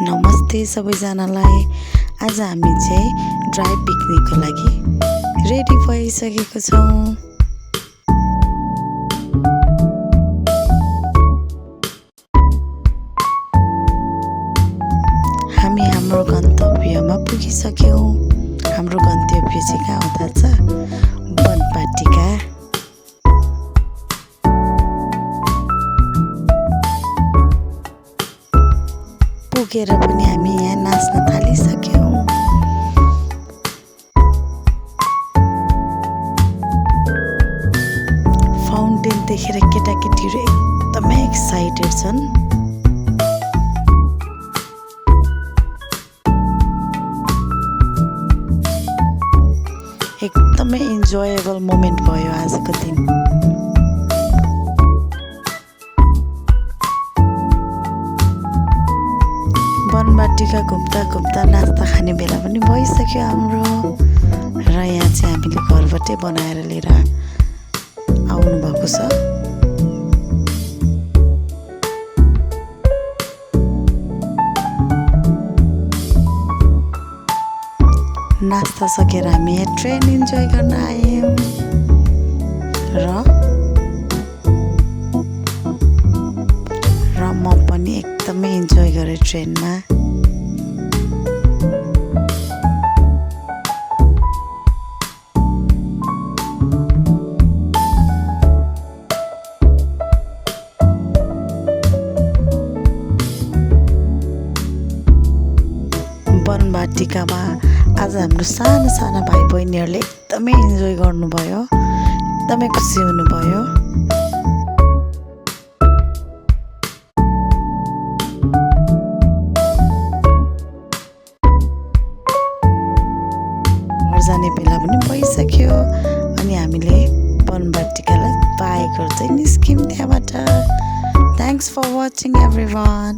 नमस्ते सबैजनालाई। आज हामी चाहिँ ड्राई पिकनिकको लागि रेडी भइसकेको छौँ। हामी हाम्रो गन्तव्यमा पुगिसक्यौँ। हाम्रो गन्तव्य चाहिँ कहाँ हुँदा छ? बनपाटिका। पुगेर पनि हामी यहाँ नाच्न थालिसक्यौँ। फाउन्टेन देखेर केटाकेटीहरू एकदमै एक्साइटेड छन्। एकदमै इन्जोयबल मोमेन्ट भयो आजको दिन। बनबाटिका घुम्दा घुम्दा नास्ता खाने बेला पनि भइसक्यो हाम्रो। र यहाँ चाहिँ हामीले घरबाटै बनाएर लिएर आउनु भएको छ। नास्ता सकेर हामी यहाँ ट्रेन इन्जोय गर्न आयौँ। र म पनि एकदमै इन्जोय गरेँ ट्रेनमा। बनबाटिकामा आज हाम्रो साना साना भाइ बहिनीहरूले एकदमै इन्जोय गर्नुभयो, एकदमै खुसी हुनुभयो। घर जाने बेला पनि भइसक्यो अनि हामीले बनबाटिकालाई बाई गर्दै निस्क्यौँ त्यहाँबाट। Thanks for watching everyone.